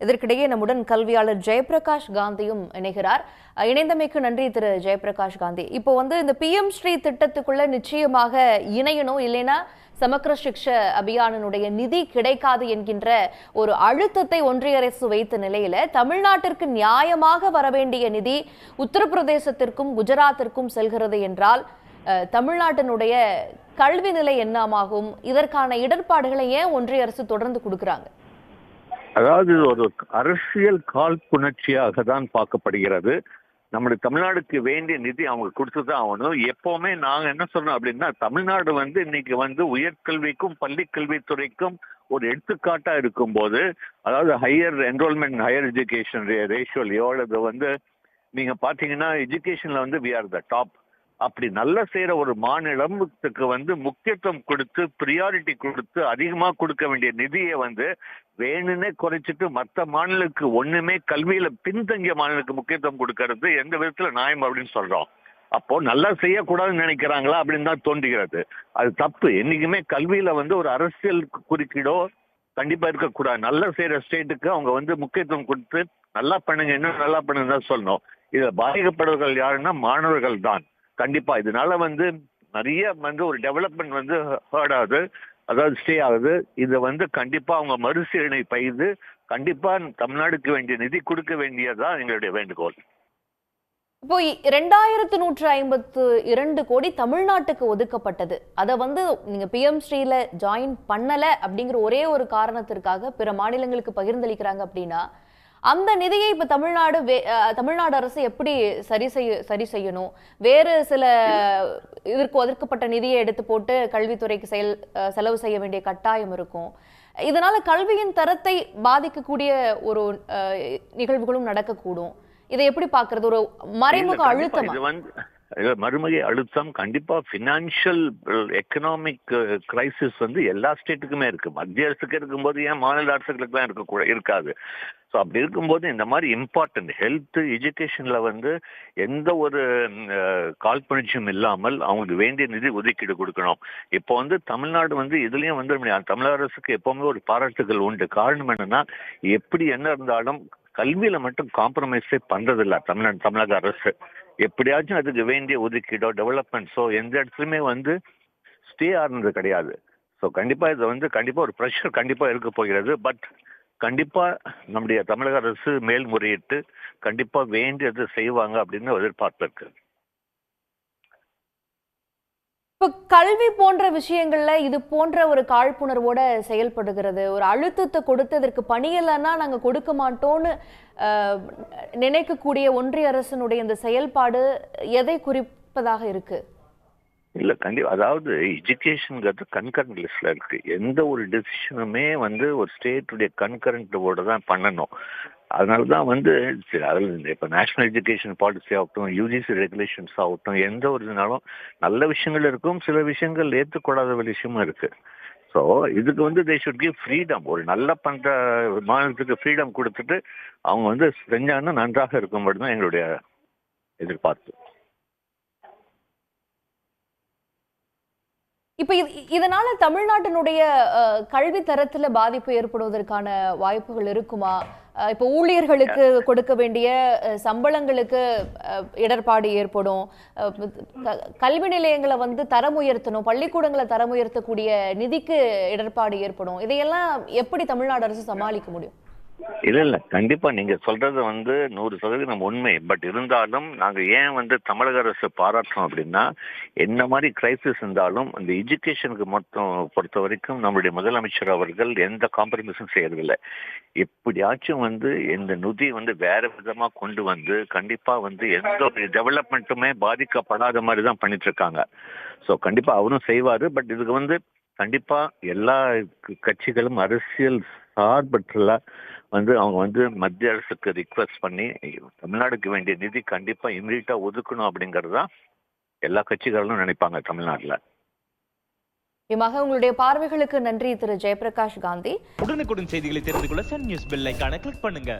இதற்கிடையே நம்முடன் கல்வியாளர் ஜெயபிரகாஷ் காந்தியும் இணைகிறார். இணைந்தமைக்கு நன்றி திரு ஜெயபிரகாஷ் காந்தி. இப்போ இந்த பிஎம் ஸ்ரீ திட்டத்துக்குள்ள நிச்சயமாக இணையணும், இல்லைன்னா சமக்ர சிக்ஷ அபியானுடைய நிதி கிடைக்காது என்கின்ற ஒரு அழுத்தத்தை ஒன்றிய அரசு வைத்த நிலையில தமிழ்நாட்டிற்கு நியாயமாக வர வேண்டிய நிதி உத்தரப்பிரதேசத்திற்கும் குஜராத்திற்கும் செல்கிறது என்றால் தமிழ்நாட்டினுடைய கல்வி நிலை என்னமாகும்? இதற்கான இடர்பாடுகளை ஏன் ஒன்றிய அரசு தொடர்ந்து கொடுக்கிறாங்க? அதாவது ஒரு அரசியல் காழ்ப்புணர்ச்சியாக தான் பார்க்கப்படுகிறது. நம்முடைய தமிழ்நாடுக்கு வேண்டிய நிதி அவங்க கொடுத்துதான் ஆகணும். எப்பவுமே நாங்க என்ன சொல்றோம் அப்படின்னா, தமிழ்நாடு இன்னைக்கு உயர்கல்விக்கும் பள்ளி கல்வித்துறைக்கும் ஒரு எடுத்துக்காட்டா இருக்கும் போது, அதாவது ஹையர் என்ரோல்மெண்ட் ஹையர் எஜுகேஷன் ரேஷியோலயோ அல்லது நீங்க பாத்தீங்கன்னா எஜுகேஷன்ல வி ஆர் த டாப். அப்படி நல்லா செய்யற ஒரு மாநிலத்துக்கு முக்கியத்துவம் கொடுத்து பிரியாரிட்டி கொடுத்து அதிகமா கொடுக்க வேண்டிய நிதியை வேணும்னே குறைச்சிட்டு மற்ற மாநிலத்துக்கு ஒண்ணுமே கல்வியில பின்தங்கிய மாநிலத்துக்கு முக்கியத்துவம் கொடுக்கறது எந்த விதத்துல நியாயம் அப்படின்னு சொல்றோம். அப்போ நல்லா செய்யக்கூடாதுன்னு நினைக்கிறாங்களா அப்படின்னு தான் தோன்றுகிறது. அது தப்பு. என்னைக்குமே கல்வியில ஒரு அரசியல் குறுக்கீடோ கண்டிப்பா இருக்கக்கூடாது. நல்லா செய்யற ஸ்டேட்டுக்கு அவங்க முக்கியத்துவம் கொடுத்து நல்லா பண்ணுங்க, இன்னும் நல்லா பண்ணுங்க தான் சொல்லணும். இதுல பாதிக்கப்படுவர்கள் யாருன்னா மாணவர்கள் தான். கண்டிப்பா இதனால நிறைய ஒரு டெவலப்மெண்ட் ஹர்ட் ஆகுது, அதாவது ஸ்டே ஆகுது. இதை கண்டிப்பா அவங்க மறுசீரனை பயிர்ந்து கண்டிப்பா தமிழ்நாடுக்கு வேண்டிய நிதி கொடுக்க வேண்டியதுதான் எங்களுடைய வேண்டுகோள். இப்போ 2152 கோடி தமிழ்நாட்டுக்கு ஒதுக்கப்பட்டது. அதை நீங்க பிஎம் ஸ்ரீல ஜாயின் பண்ணல அப்படிங்கிற ஒரே ஒரு காரணத்திற்காக பிற மாநிலங்களுக்கு பகிர்ந்தளிக்கிறாங்க அப்படின்னா, அந்த நிதியை இப்ப தமிழ்நாடு அரசு எப்படி சரி செய்யணும்? வேறு சில இதற்கு ஒதுக்கப்பட்ட நிதியை எடுத்து போட்டு கல்வித்துறைக்கு செலவு செய்ய வேண்டிய கட்டாயம் இருக்கும். இதனால கல்வியின் தரத்தை பாதிக்கக்கூடிய ஒரு நிகழ்வுகளும் நடக்கக்கூடும். இதை எப்படி பாக்குறது? ஒரு மறைமுக அழுத்தம். மறுமுக அழுத்தம் கண்டிப்பா. பினான்சியல் எக்கனாமிக் கிரைசிஸ் எல்லா ஸ்டேட்டுக்குமே இருக்கு. மத்திய அரசுக்கு இருக்கும்போது ஏன் மாநில அரசுகளுக்கு தான் இருக்காது? ஸோ அப்படி இருக்கும்போது இந்த மாதிரி இம்பார்ட்டன்ட் ஹெல்த் எஜுகேஷன்ல எந்த ஒரு காழ்ப்புணர்ச்சியும் இல்லாமல் அவங்களுக்கு வேண்டிய நிதி ஒதுக்கீடு கொடுக்கணும். இப்போ தமிழ்நாடு இதுலயும் தமிழக அரசுக்கு எப்பவுமே ஒரு பாராட்டுகள் உண்டு. காரணம் என்னன்னா, எப்படி என்ன இருந்தாலும் கல்வியில மட்டும் காம்ப்ரமைஸே பண்றதில்ல தமிழக அரசு. எப்படியாச்சும் அதுக்கு வேண்டிய ஒதுக்கீடோ டெவலப்மெண்ட்ஸோ எந்த இடத்துலயுமே ஸ்டே ஆனது கிடையாது. ஸோ கண்டிப்பா இது கண்டிப்பா ஒரு ப்ரெஷர் கண்டிப்பா இருக்க போகிறது. பட் கண்டிப்பா நம்முடைய தமிழக அரசு மேல்முறையிட்டு கண்டிப்பா வேண்டியது செய்வாங்க அப்படின்னு எதிர்பார்ப்பு இருக்கு. இப்ப கல்வி போன்ற விஷயங்கள்ல இது போன்ற ஒரு காழ்ப்புணர்வோட செயல்படுகிறது. ஒரு அழுத்தத்தை கொடுத்து அதற்கு பணியலைன்னா நாங்க கொடுக்க மாட்டோம்னு நினைக்கக்கூடிய ஒன்றிய அரசினுடைய இந்த செயல்பாடு எதை குறிப்பதாக இருக்கு? இல்ல கண்டிப்பா. அதாவது எஜுகேஷன்ங்கிறது கன்கரண்ட் லிஸ்ட்ல இருக்கு. எந்த ஒரு டெசிஷனுமே ஒரு ஸ்டேட்டுடைய கன்கரண்டோட தான் பண்ணணும். அதனாலதான் இப்ப நேஷனல் எஜுகேஷன் பாலிசி ஆகட்டும், யூஜிசி ரெகுலேஷன்ஸ் ஆகட்டும், எந்த ஒரு இதுனாலும் நல்ல விஷயங்கள் இருக்கும், சில விஷயங்கள் ஏற்றுக்கூடாத விஷயமும் இருக்கு. ஸோ இதுக்கு தே ஷுட் கிவ் ஃப்ரீடம். ஒரு நல்ல பண்ற மாநிலத்துக்கு ஃப்ரீடம் கொடுத்துட்டு அவங்க செஞ்சாங்கன்னா நன்றாக இருக்கும்படி தான் எங்களுடைய எதிர்பார்ப்பு. இப்ப இதனால தமிழ்நாட்டினுடைய கல்வி தரத்துல பாதிப்பு ஏற்படுவதற்கான வாய்ப்புகள் இருக்குமா? இப்ப ஊழியர்களுக்கு கொடுக்க வேண்டிய சம்பளங்களுக்கு இடர்பாடு ஏற்படும். கல்வி நிலையங்களை தரம் உயர்த்தணும், பள்ளிக்கூடங்களை தரம் உயர்த்தக்கூடிய நிதிக்கு இடர்பாடு ஏற்படும். இதையெல்லாம் எப்படி தமிழ்நாடு அரசு சமாளிக்க முடியும்? இல்ல கண்டிப்பா நீங்க சொல்றது 100% உண்மை. பட் இருந்தாலும் நாங்க ஏன் தமிழக அரசு பாராட்டுறோம் அப்படின்னா, என்ன மாதிரி கிரைசிஸ் இருந்தாலும் அந்த எஜுகேஷனுக்கு மொத்தம் பொறுத்த வரைக்கும் நம்மளுடைய முதலமைச்சர் அவர்கள் எந்த காம்ப்ரமைஸும் செய்யறதில்லை. எப்படியாச்சும் இந்த நிதி வேற விதமா கொண்டு கண்டிப்பா எந்த ஒரு டெவலப்மெண்ட்டுமே பாதிக்கப்படாத மாதிரி தான் பண்ணிட்டு இருக்காங்க. ஸோ கண்டிப்பா அவரும் செய்வாரு. பட் இதுக்கு கண்டிப்பா எல்லா கட்சிகளும் அரசியல் சார்பற்றல அவங்க மத்திய அரசுக்கு ரிக்வெஸ்ட் பண்ணி தமிழ்நாடுக்கு வேண்டிய நிதி கண்டிப்பா இமீடியட்டா ஒதுக்கணும் அப்படிங்கறது தான் எல்லா கட்சிகளும் நினைப்பாங்க தமிழ்நாட்டுல. உங்களுடைய பார்வைகளுக்கு நன்றி திரு ஜெயபிரகாஷ் காந்தி. உடனுக்குடன் செய்திகளை தெரிந்து கொள்ள சன் நியூஸ் பெல் ஐகானை கிளிக் பண்ணுங்க.